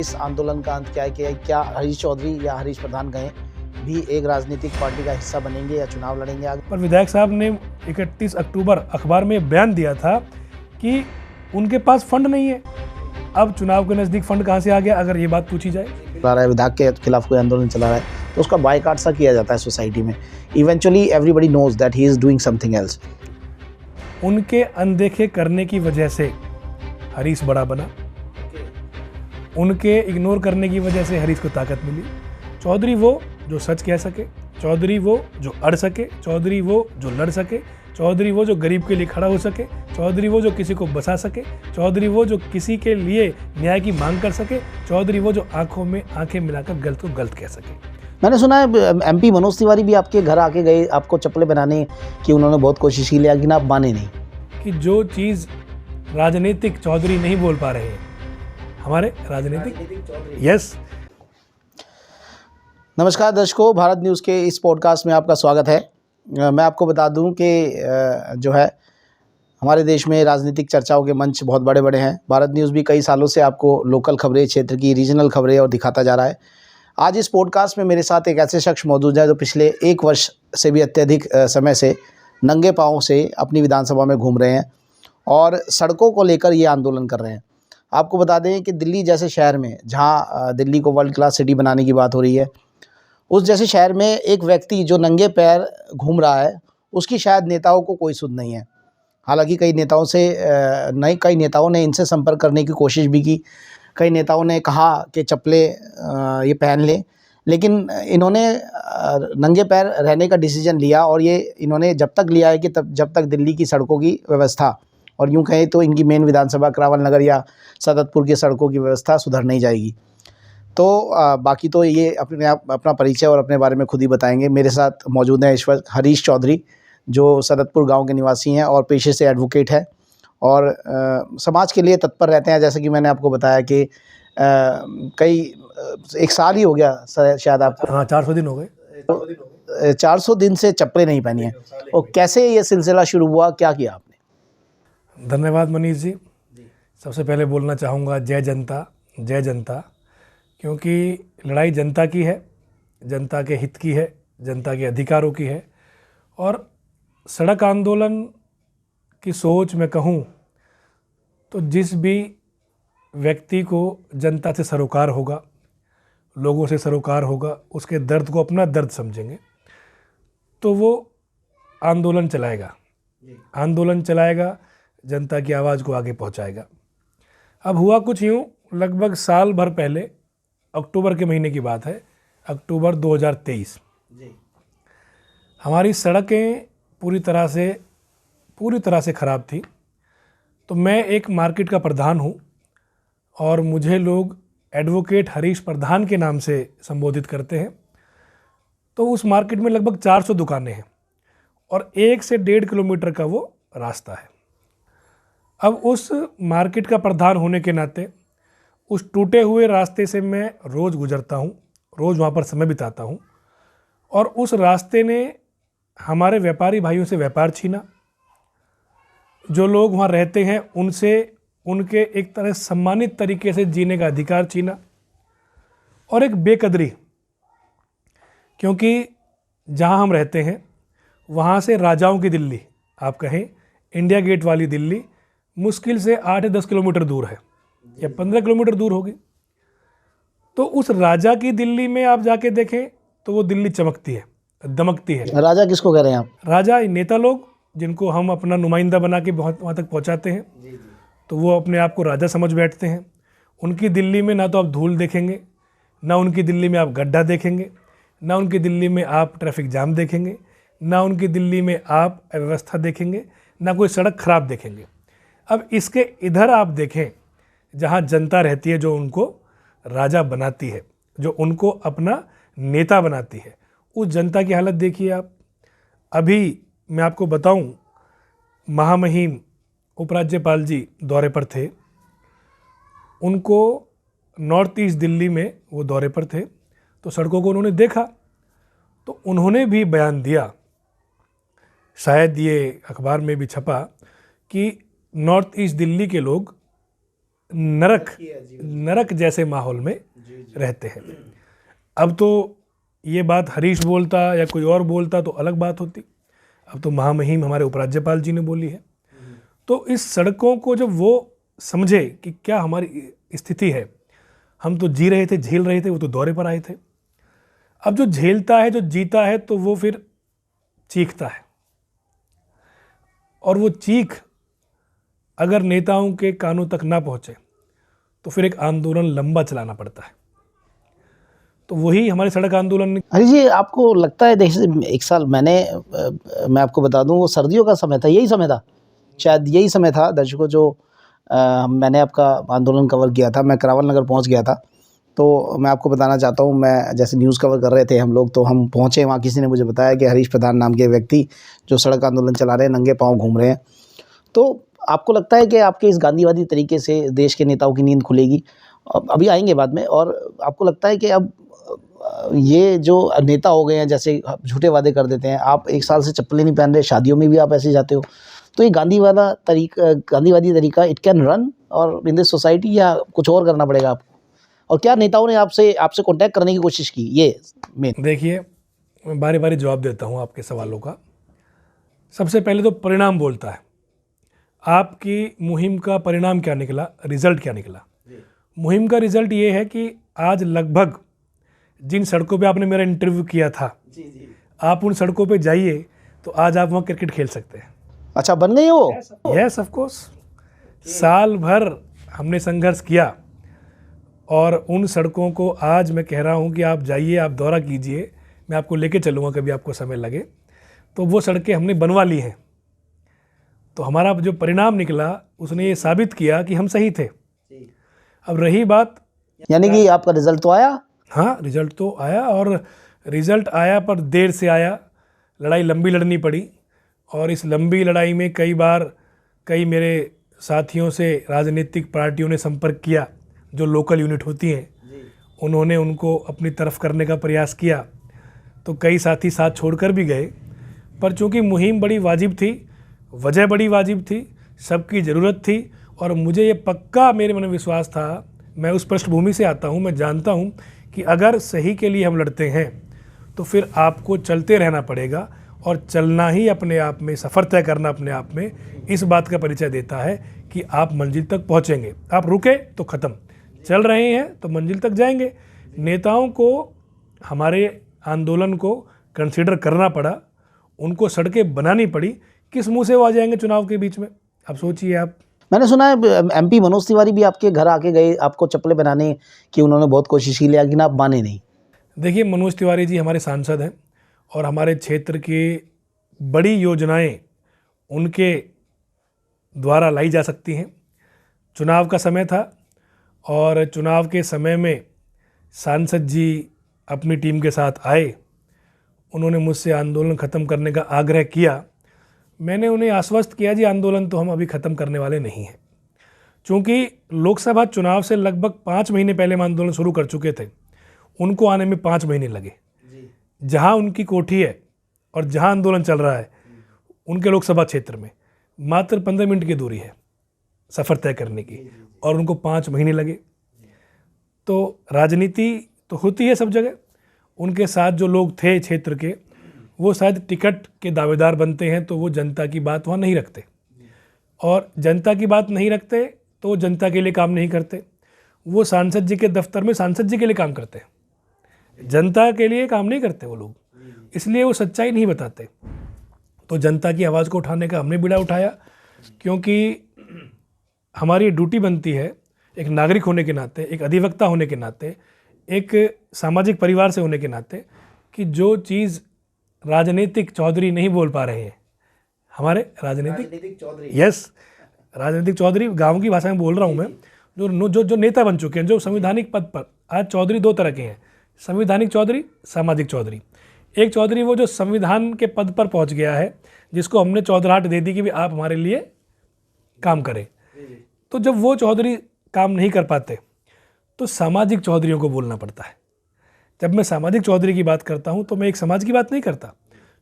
इस आंदोलन का अंत क्या है कि क्या हरीश चौधरी या हरीश प्रधान गए भी एक राजनीतिक पार्टी का हिस्सा बनेंगे या चुनाव लड़ेंगे आगे? पर विधायक साहब ने 31 अक्टूबर अखबार में बयान दिया था कि उनके पास फंड नहीं है। अब चुनाव के नज़दीक फंड कहाँ से आ गया, अगर ये बात पूछी जाए। चला रहा है, विधायक के खिलाफ कोई आंदोलन चला रहा है तो उसका बायकॉट सा किया जाता है सोसाइटी में। Eventually everybody knows that he is doing something else. उनके अनदेखे करने की वजह से हरीश बड़ा बना, उनके इग्नोर करने की वजह से हरीश को ताकत मिली। चौधरी वो जो सच कह सके, चौधरी वो जो अड़ सके, चौधरी वो जो लड़ सके, चौधरी वो जो गरीब के लिए खड़ा हो सके, चौधरी वो जो किसी को बचा सके, चौधरी वो जो किसी के लिए न्याय की मांग कर सके, चौधरी वो जो आंखों में आंखें मिलाकर गलत को गलत कह सके। मैंने सुना है एमपी मनोज तिवारी भी आपके घर आके गए आपको चप्पलें बनाने की, उन्होंने बहुत कोशिश की लेकिन आप माने नहीं। कि जो चीज़ राजनीतिक चौधरी नहीं बोल पा रहे हैं, हमारे राजनीतिक यस। नमस्कार दर्शकों, भारत न्यूज़ के इस पॉडकास्ट में आपका स्वागत है। मैं आपको बता दूं कि जो है हमारे देश में राजनीतिक चर्चाओं के मंच बहुत बड़े बड़े हैं। भारत न्यूज़ भी कई सालों से आपको लोकल खबरें, क्षेत्र की रीजनल खबरें और दिखाता जा रहा है। आज इस पॉडकास्ट में मेरे साथ एक ऐसे शख्स मौजूद है जो पिछले 1 वर्ष से भी अत्यधिक समय से नंगे पाँव से अपनी विधानसभा में घूम रहे हैं और सड़कों को लेकर ये आंदोलन कर रहे हैं। आपको बता दें कि दिल्ली जैसे शहर में, जहाँ दिल्ली को वर्ल्ड क्लास सिटी बनाने की बात हो रही है, उस जैसे शहर में एक व्यक्ति जो नंगे पैर घूम रहा है, उसकी शायद नेताओं को कोई सुध नहीं है। हालांकि कई नेताओं ने इनसे संपर्क करने की कोशिश भी की। कई नेताओं ने कहा कि चप्पलें ये पहन लें, लेकिन इन्होंने नंगे पैर रहने का डिसीजन लिया और ये इन्होंने जब तक लिया है कि जब तक दिल्ली की सड़कों की व्यवस्था, और यूँ कहें तो इनकी मेन विधानसभा करावल नगर या सदतपुर की सड़कों की व्यवस्था सुधर नहीं जाएगी। तो बाकी तो ये अपना परिचय और अपने बारे में खुद ही बताएंगे। मेरे साथ मौजूद हैं इस वक्त हरीश चौधरी, जो सदतपुर गांव के निवासी हैं और पेशे से एडवोकेट है और समाज के लिए तत्पर रहते हैं। जैसे कि मैंने आपको बताया कि कई 1 साल ही हो गया शायद आपको। हाँ, 400 दिन हो गए। 400 दिन से चप्पलें नहीं पहनी हैं। और कैसे ये सिलसिला शुरू हुआ, क्या किया आपने? धन्यवाद मनीष जी। सबसे पहले बोलना चाहूँगा जय जनता, जय जनता, क्योंकि लड़ाई जनता की है, जनता के हित की है, जनता के अधिकारों की है। और सड़क आंदोलन की सोच में कहूँ तो जिस भी व्यक्ति को जनता से सरोकार होगा, लोगों से सरोकार होगा, उसके दर्द को अपना दर्द समझेंगे तो वो आंदोलन चलाएगा, आंदोलन चलाएगा, जनता की आवाज़ को आगे पहुंचाएगा। अब हुआ कुछ यूँ, लगभग साल भर पहले, अक्टूबर के महीने की बात है, अक्टूबर 2023, हमारी सड़कें पूरी तरह से ख़राब थी। तो मैं एक मार्केट का प्रधान हूँ और मुझे लोग एडवोकेट हरीश प्रधान के नाम से संबोधित करते हैं। तो उस मार्केट में लगभग 400 दुकानें हैं और 1 से 1.5 किलोमीटर का वो रास्ता है। अब उस मार्केट का प्रधान होने के नाते उस टूटे हुए रास्ते से मैं रोज़ गुजरता हूँ, रोज़ वहाँ पर समय बिताता हूँ और उस रास्ते ने हमारे व्यापारी भाइयों से व्यापार छीना। जो लोग वहाँ रहते हैं उनसे उनके एक तरह सम्मानित तरीके से जीने का अधिकार छीना और एक बेकदरी, क्योंकि जहाँ हम रहते हैं वहाँ से राजाओं की दिल्ली, आप कहें इंडिया गेट वाली दिल्ली, मुश्किल से 8 या 10 किलोमीटर दूर है या 15 किलोमीटर दूर होगी। तो उस राजा की दिल्ली में आप जाके देखें तो वो दिल्ली चमकती है, दमकती है। राजा किसको कह रहे हैं आप? राजा नेता लोग जिनको हम अपना नुमाइंदा बना के बहुत वहाँ तक पहुँचाते हैं, तो वो अपने आप को राजा समझ बैठते हैं। उनकी दिल्ली में ना तो आप धूल देखेंगे, ना उनकी दिल्ली में आप गड्ढा देखेंगे, ना उनकी दिल्ली में आप ट्रैफिक जाम देखेंगे, ना उनकी दिल्ली में आप अव्यवस्था देखेंगे, ना कोई सड़क खराब देखेंगे। अब इसके इधर आप देखें जहाँ जनता रहती है, जो उनको राजा बनाती है, जो उनको अपना नेता बनाती है, उस जनता की हालत देखिए आप। अभी मैं आपको बताऊं, महामहिम उपराज्यपाल जी दौरे पर थे, उनको नॉर्थ ईस्ट दिल्ली में वो दौरे पर थे, तो सड़कों को उन्होंने देखा तो उन्होंने भी बयान दिया, शायद ये अखबार में भी छपा, कि नॉर्थ ईस्ट दिल्ली के लोग नरक जैसे माहौल में रहते हैं। अब तो ये बात हरीश बोलता या कोई और बोलता तो अलग बात होती, अब तो महामहिम हमारे उपराज्यपाल जी ने बोली है। तो इस सड़कों को जब वो समझे कि क्या हमारी स्थिति है, हम तो जी रहे थे, झेल रहे थे, वो तो दौरे पर आए थे। अब जो झेलता है, जो जीता है, तो वो फिर चीखता है, और वो चीख अगर नेताओं के कानों तक ना पहुँचे तो फिर एक आंदोलन लंबा चलाना पड़ता है। तो वही हमारे सड़क आंदोलन। हरी जी, आपको लगता है, देखिए एक साल मैं आपको बता दूं, वो सर्दियों का समय था, यही समय था, शायद यही समय था दर्शकों, जो मैंने आपका आंदोलन कवर किया था। मैं करावल नगर पहुंच गया था। तो मैं आपको बताना चाहता हूं, मैं जैसे न्यूज़ कवर कर रहे थे हम लोग, तो हम पहुंचे वहाँ, किसी ने मुझे बताया कि हरीश प्रधान नाम के व्यक्ति जो सड़क आंदोलन चला रहे हैं, नंगे पाँव घूम रहे हैं। तो आपको लगता है कि आपके इस गांधीवादी तरीके से देश के नेताओं की नींद खुलेगी? अभी आएंगे बाद में। और आपको लगता है कि अब ये जो नेता हो गए हैं, जैसे झूठे वादे कर देते हैं, आप एक साल से चप्पलें नहीं पहन रहे, शादियों में भी आप ऐसे जाते हो, तो ये गांधीवादी तरीका इट कैन रन और इन दिस सोसाइटी, या कुछ और करना पड़ेगा आपको? और क्या नेताओं ने आपसे कांटेक्ट करने की कोशिश की? ये मेन। देखिए, मैं बारी बारी जवाब देता हूँ आपके सवालों का। सबसे पहले तो परिणाम बोलता है। आपकी मुहिम का परिणाम क्या निकला, रिजल्ट क्या निकला? मुहिम का रिजल्ट ये है कि आज लगभग जिन सड़कों पे आपने मेरा इंटरव्यू किया था, आप उन सड़कों पे जाइए तो आज आप वहाँ क्रिकेट खेल सकते हैं। अच्छा, बन गई हो? Yes, of course. साल भर हमने संघर्ष किया, और उन सड़कों को आज मैं कह रहा हूँ कि आप जाइए, आप दौरा कीजिए, मैं आपको लेके चलूँगा कभी आपको समय लगे। तो वो सड़कें हमने बनवा ली हैं। तो हमारा जो परिणाम निकला उसने ये साबित किया कि हम सही थे। अब रही बात, यानी कि आपका रिजल्ट तो आया? हाँ, रिजल्ट तो आया, और रिजल्ट आया पर देर से आया। लड़ाई लंबी लड़नी पड़ी, और इस लंबी लड़ाई में कई मेरे साथियों से राजनीतिक पार्टियों ने संपर्क किया, जो लोकल यूनिट होती हैं, उन्होंने उनको अपनी तरफ करने का प्रयास किया। तो कई साथी साथ छोड़कर भी गए, पर चूँकि मुहिम बड़ी वाजिब थी, वजह बड़ी वाजिब थी, सबकी ज़रूरत थी, और मुझे ये पक्का मेरे मन में विश्वास था, मैं उस पृष्ठभूमि से आता हूँ, मैं जानता हूँ कि अगर सही के लिए हम लड़ते हैं तो फिर आपको चलते रहना पड़ेगा, और चलना ही अपने आप में, सफ़र तय करना अपने आप में इस बात का परिचय देता है कि आप मंजिल तक पहुँचेंगे। आप रुके तो ख़त्म, चल रहे हैं तो मंजिल तक जाएंगे। नेताओं को हमारे आंदोलन को कंसीडर करना पड़ा, उनको सड़कें बनानी पड़ी। किस मुंह से वो आ जाएंगे चुनाव के बीच में? अब सोचिए आप। मैंने सुना है एमपी मनोज तिवारी भी आपके घर आके गए, आपको चप्पलें बनाने की उन्होंने बहुत कोशिश की, लेकिन आप माने नहीं। देखिए, मनोज तिवारी जी हमारे सांसद हैं, और हमारे क्षेत्र की बड़ी योजनाएं उनके द्वारा लाई जा सकती हैं। चुनाव का समय था, और चुनाव के समय में सांसद जी अपनी टीम के साथ आए, उन्होंने मुझसे आंदोलन ख़त्म करने का आग्रह किया। मैंने उन्हें आश्वस्त किया, जी आंदोलन तो हम अभी ख़त्म करने वाले नहीं हैं। चूँकि लोकसभा चुनाव से लगभग 5 महीने पहले हम आंदोलन शुरू कर चुके थे, उनको आने में 5 महीने लगे। जहाँ उनकी कोठी है और जहाँ आंदोलन चल रहा है, उनके लोकसभा क्षेत्र में मात्र 15 मिनट की दूरी है सफ़र तय करने की, और उनको 5 महीने लगे। तो राजनीति तो होती है सब जगह। उनके साथ जो लोग थे क्षेत्र के, वो शायद टिकट के दावेदार बनते हैं, तो वो जनता की बात वहाँ नहीं रखते, और जनता की बात नहीं रखते तो वो जनता के लिए काम नहीं करते। वो सांसद जी के दफ्तर में सांसद जी के लिए काम करते हैं, जनता के लिए काम नहीं करते वो लोग, इसलिए वो सच्चाई नहीं बताते। तो जनता की आवाज़ को उठाने का हमने बीड़ा उठाया, क्योंकि हमारी ड्यूटी बनती है एक नागरिक होने के नाते, एक अधिवक्ता होने के नाते, एक सामाजिक परिवार से होने के नाते, कि जो चीज़ राजनीतिक चौधरी नहीं बोल पा रहे हैं, हमारे राजनीतिक चौधरी, यस, राजनीतिक चौधरी, गांव की भाषा में बोल रहा हूं मैं, जो नेता बन चुके हैं, जो संवैधानिक पद पर। आज चौधरी 2 तरह के हैं, संवैधानिक चौधरी, सामाजिक चौधरी। एक चौधरी वो जो संविधान के पद पर पहुंच गया है, जिसको हमने चौधराहट दे दी कि भी आप हमारे लिए काम करें। तो जब वो चौधरी काम नहीं कर पाते तो सामाजिक चौधरियों को बोलना पड़ता है। जब मैं सामाजिक चौधरी की बात करता हूं तो मैं एक समाज की बात नहीं करता।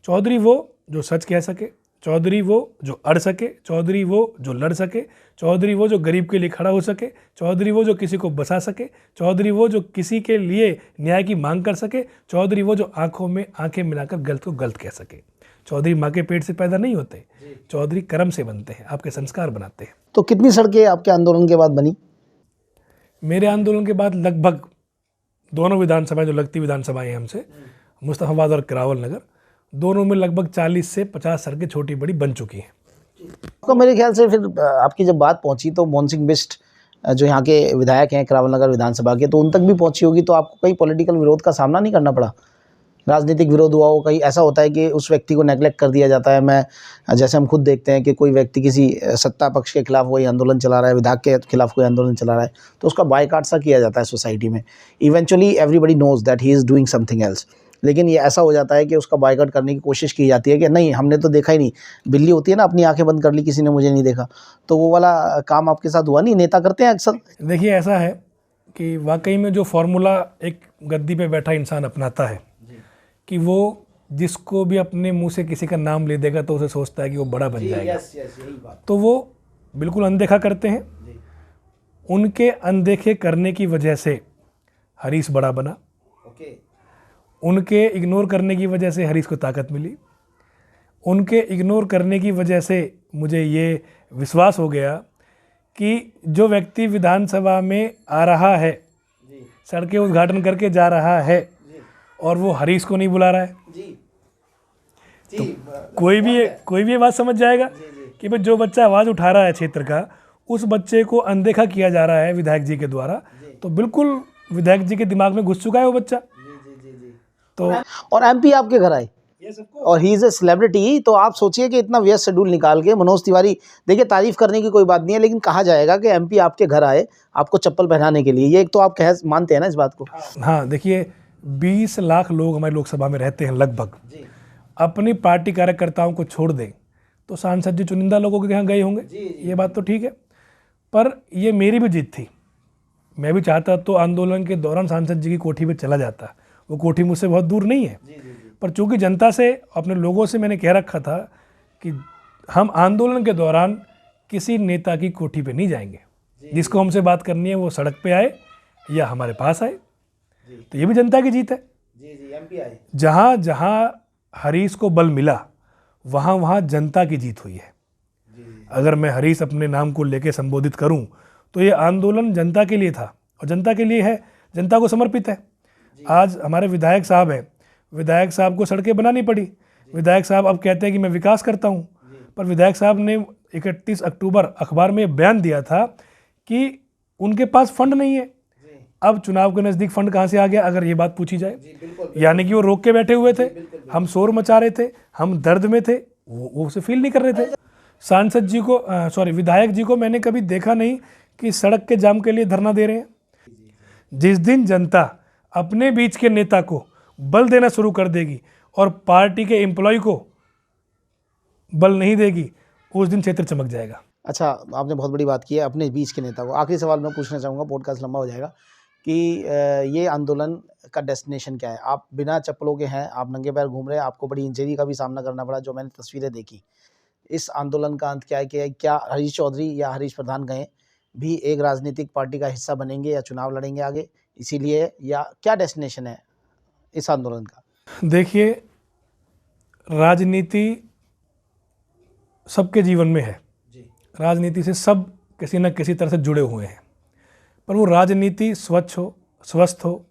चौधरी वो जो सच कह सके, चौधरी वो जो अड़ सके, चौधरी वो जो लड़ सके, चौधरी वो जो गरीब के लिए खड़ा हो सके, चौधरी वो जो किसी को बचा सके, चौधरी वो जो किसी के लिए न्याय की मांग कर सके, चौधरी वो जो आंखों में आंखें मिलाकर गलत को गलत कह सके। चौधरी माँ के पेट से पैदा नहीं होते, चौधरी कर्म से बनते हैं, आपके संस्कार बनाते हैं। तो कितनी सड़कें आपके आंदोलन के बाद बनी? मेरे आंदोलन के बाद लगभग दोनों विधानसभाएं जो लगती विधानसभाएं हैं हमसे, मुस्तफाबाद और करावल नगर, दोनों में लगभग 40 से 50 सड़कें छोटी बड़ी बन चुकी हैं। तो मेरे ख्याल से फिर आपकी जब बात पहुंची तो मोहन सिंह बिष्ट जो यहाँ के विधायक हैं करावल नगर विधानसभा के, तो उन तक भी पहुंची होगी, तो आपको कहीं पॉलिटिकल विरोध का सामना नहीं करना पड़ा? राजनीतिक विरोध हुआ हो, कहीं ऐसा होता है कि उस व्यक्ति को नेगलेक्ट कर दिया जाता है। मैं जैसे हम खुद देखते हैं कि कोई व्यक्ति किसी सत्ता पक्ष के खिलाफ कोई आंदोलन चला रहा है, विधायक के खिलाफ कोई आंदोलन चला रहा है, तो उसका बायकॉट सा किया जाता है सोसाइटी में। Eventually everybody knows that he is doing something else, लेकिन ये ऐसा हो जाता है कि उसका बायकॉट करने की कोशिश की जाती है कि नहीं, हमने तो देखा ही नहीं। बिल्ली होती है ना, अपनी आंखें बंद कर ली, किसी ने मुझे नहीं देखा। तो वो वाला काम आपके साथ हुआ नहीं? नेता करते हैं अक्सर। देखिए, ऐसा है कि वाकई में जो फॉर्मूला एक गद्दी पे बैठा इंसान अपनाता है कि वो जिसको भी अपने मुंह से किसी का नाम ले देगा तो उसे सोचता है कि वो बड़ा बन जाएगा। तो वो बिल्कुल अनदेखा करते हैं। उनके अनदेखे करने की वजह से हरीश बड़ा बना, उनके इग्नोर करने की वजह से हरीश को ताकत मिली, उनके इग्नोर करने की वजह से मुझे ये विश्वास हो गया कि जो व्यक्ति विधानसभा में आ रहा है, सड़कें उद्घाटन करके जा रहा है, और वो हरीश को नहीं बुला रहा है, तो कोई भी ये बात समझ जाएगा कि भाई जो बच्चा आवाज़ उठा रहा है क्षेत्र का, उस बच्चे को अनदेखा किया जा रहा है विधायक जी के द्वारा। तो बिल्कुल विधायक जी के दिमाग में घुस चुका है वो बच्चा। तो और एमपी आपके घर आए और ही इज़ ए सेलिब्रिटी, तो आप सोचिए कि इतना व्यस्त शेड्यूल निकाल के मनोज तिवारी, देखिए तारीफ करने की कोई बात नहीं है, लेकिन कहा जाएगा कि एमपी आपके घर आए आपको चप्पल पहनाने के लिए, ये एक तो आप कह मानते हैं ना इस बात को? हाँ, देखिए 20 लाख लोग हमारी लोकसभा में रहते हैं लगभग। अपनी पार्टी कार्यकर्ताओं को छोड़ दें तो सांसद जी चुनिंदा लोगों के यहाँ गए होंगे, ये बात तो ठीक है, पर ये मेरी भी जीत थी। मैं भी चाहता तो आंदोलन के दौरान सांसद जी की कोठी पे चला जाता, वो कोठी मुझसे बहुत दूर नहीं है, पर चूंकि जनता से, अपने लोगों से मैंने कह रखा था कि हम आंदोलन के दौरान किसी नेता की कोठी पे नहीं जाएंगे, जिसको हमसे बात करनी है वो सड़क पे आए या हमारे पास आए। तो ये भी जनता की जीत है। एमपी आए, जहाँ जहाँ हरीश को बल मिला वहाँ वहाँ जनता की जीत हुई है। अगर मैं हरीश अपने नाम को लेके संबोधित करूं तो ये आंदोलन जनता के लिए था और जनता के लिए है, जनता को समर्पित है। आज हमारे विधायक साहब हैं, विधायक साहब को सड़कें बनानी पड़ी, विधायक साहब अब कहते हैं कि मैं विकास करता हूं, पर विधायक साहब ने 31 अक्टूबर अखबार में बयान दिया था कि उनके पास फंड नहीं है। अब चुनाव के नज़दीक फंड कहाँ से आ गया, अगर ये बात पूछी जाए? यानी कि वो रोक के बैठे हुए थे, हम शोर मचा रहे थे, हम दर्द में थे, वो उसे फील नहीं कर रहे थे। सांसद जी को विधायक जी को मैंने कभी देखा नहीं कि सड़क के जाम के लिए धरना दे रहे हैं। जिस दिन जनता अपने बीच के नेता को बल देना शुरू कर देगी और पार्टी के एम्प्लॉय को बल नहीं देगी, उस दिन क्षेत्र चमक जाएगा। अच्छा, आपने बहुत बड़ी बात की है अपने बीच के नेता को। आखिरी सवाल मैं पूछना चाहूँगा, पॉडकास्ट लंबा हो जाएगा, कि ये आंदोलन का डेस्टिनेशन क्या है? आप बिना चप्पलों के हैं, आप नंगे पैर घूम रहे हैं, आपको बड़ी इंजरी का भी सामना करना पड़ा, जो मैंने तस्वीरें देखी। इस आंदोलन का अंत क्या है? कि क्या हरीश चौधरी या हरीश प्रधान गए भी एक राजनीतिक पार्टी का हिस्सा बनेंगे या चुनाव लड़ेंगे आगे, इसीलिए, या क्या डेस्टिनेशन है इस आंदोलन का? देखिए, राजनीति सबके जीवन में है, राजनीति से सब किसी न किसी तरह से जुड़े हुए हैं, पर वो राजनीति स्वच्छ हो, स्वस्थ हो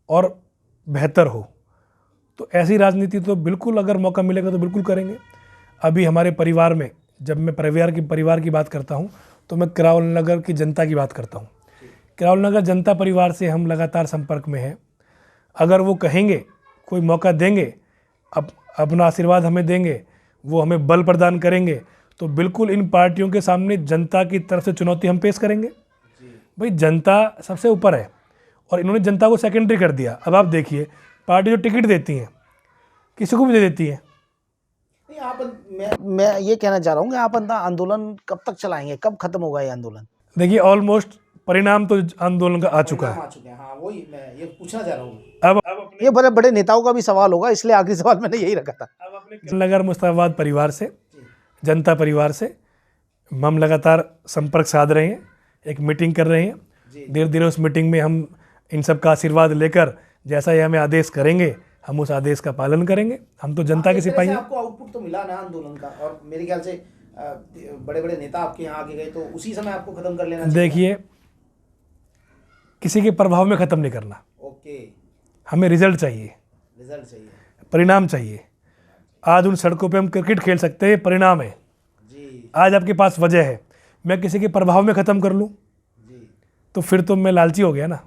और बेहतर हो, तो ऐसी राजनीति तो बिल्कुल, अगर मौका मिलेगा तो बिल्कुल करेंगे। अभी हमारे परिवार में, जब मैं परिवार की बात करता हूँ तो मैं करावल नगर की जनता की बात करता हूँ। करावल नगर जनता परिवार से हम लगातार संपर्क में हैं। अगर वो कहेंगे, कोई मौका देंगे, अपना आशीर्वाद हमें देंगे, वो हमें बल प्रदान करेंगे, तो बिल्कुल इन पार्टियों के सामने जनता की तरफ से चुनौती हम पेश करेंगे। भाई, जनता सबसे ऊपर है और इन्होंने जनता को सेकेंडरी कर दिया। अब आप देखिए, पार्टी जो टिकट देती हैं किसी को भी दे देती है। मैं ये कहना चाह रहा हूँ कि आप आंदोलन कब तक चलाएंगे, कब खत्म होगा ये आंदोलन? देखिए, ऑलमोस्ट परिणाम तो आंदोलन का आ चुका है। हाँ, वही मैं ये पूछना चाह रहा हूँ। अब ये बड़े बड़े नेताओं का भी सवाल होगा, इसलिए आखिरी सवाल मैंने यही रखा था। नगर मुस्ताफाबाद परिवार से, जनता परिवार से हम लगातार संपर्क साध रहे हैं, एक मीटिंग कर रहे हैं। धीरे धीरे उस मीटिंग में हम इन सब का आशीर्वाद लेकर जैसा ये हमें आदेश करेंगे हम उस आदेश का पालन करेंगे। हम तो जनता के सिपाही हैं। आपको आउटपुट तो मिला ना आंदोलन का, और मेरे ख्याल से बड़े बड़े नेता आपके यहाँ आगे गए, तो उसी समय आपको खत्म कर लेना चाहिए। देखिए, किसी के प्रभाव में ख़त्म नहीं करना। ओके, हमें रिजल्ट चाहिए, रिजल्ट चाहिए, परिणाम चाहिए। आज उन सड़कों पे हम क्रिकेट खेल सकते हैं, परिणाम है जी आज आपके पास वजह है। मैं किसी के प्रभाव में ख़त्म कर लूँ जी। तो फिर तो मैं लालची हो गया ना।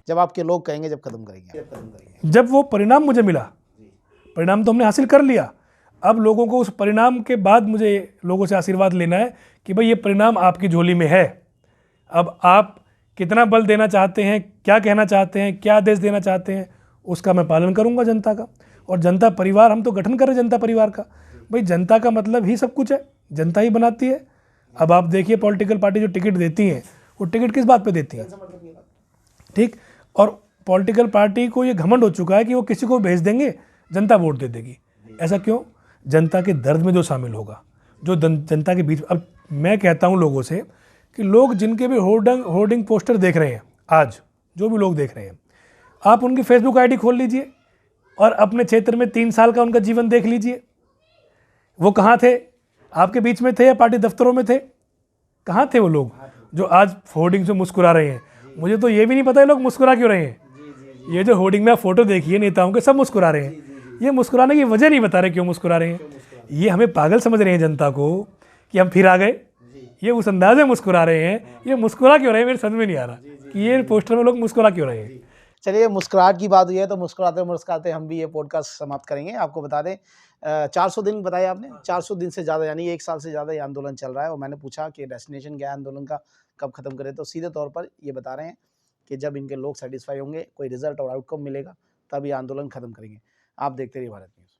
जब आपके लोग कहेंगे जब खत्म करेंगे, जब खत्म करेंगे, जब वो परिणाम मुझे मिला, परिणाम तो हमने हासिल कर लिया। अब लोगों को उस परिणाम के बाद मुझे लोगों से आशीर्वाद लेना है कि भाई ये परिणाम आपकी झोली में है। अब आप कितना बल देना चाहते हैं, क्या कहना चाहते हैं, क्या आदेश देना चाहते हैं, उसका मैं पालन करूंगा जनता का। और जनता परिवार हम तो गठन कर रहे हैं जनता परिवार का। भाई जनता का मतलब ही सब कुछ है, जनता ही बनाती है। अब आप देखिए पॉलिटिकल पार्टी जो टिकट देती हैं वो टिकट किस बात पे देती हैं, ठीक। और पॉलिटिकल पार्टी को ये घमंड हो चुका है कि वो किसी को भेज देंगे, जनता वोट दे देगी। ऐसा क्यों? जनता के दर्द में जो शामिल होगा, जो जनता के बीच। अब मैं कहता हूँ लोगों से कि लोग जिनके भी होर्डिंग पोस्टर देख रहे हैं, आज जो भी लोग देख रहे हैं, आप उनकी फेसबुक आईडी खोल लीजिए और अपने क्षेत्र में 3 साल का उनका जीवन देख लीजिए। वो कहाँ थे? आपके बीच में थे या पार्टी दफ्तरों में थे? कहाँ थे वो लोग जो आज होर्डिंग से मुस्कुरा रहे हैं? मुझे तो ये भी नहीं पता ये लोग मुस्कुरा क्यों रहे हैं। ये जो होर्डिंग में आप फोटो देखिए नेताओं के, सब मुस्कुरा रहे हैं। ये मुस्कुराने की वजह नहीं बता रहे क्यों मुस्कुरा रहे हैं। ये हमें पागल समझ रहे हैं जनता को कि हम फिर आ गए। ये उस अंदाज में मुस्कुरा रहे हैं। ये मुस्कुरा क्यों रहे हैं, मेरे समझ में नहीं आ रहा कि ये पोस्टर में लोग मुस्कुरा क्यों रहे हैं। चलिए, मुस्कुराहट की बात हुई है तो मुस्कुराते मुस्कुराते हम भी ये पॉडकास्ट समाप्त करेंगे। आपको बता दें 400 दिन बताया आपने, 400 दिन से ज़्यादा यानी 1 साल से ज़्यादा ये आंदोलन चल रहा है। और मैंने पूछा कि डेस्टिनेशन क्या है आंदोलन का, कब खत्म करें, तो सीधे तौर पर ये बता रहे हैं कि जब इनके लोग सेटिस्फाई होंगे, कोई रिजल्ट और आउटकम मिलेगा, तब ये आंदोलन खत्म करेंगे। आप देखते रहिए भारत न्यूज़।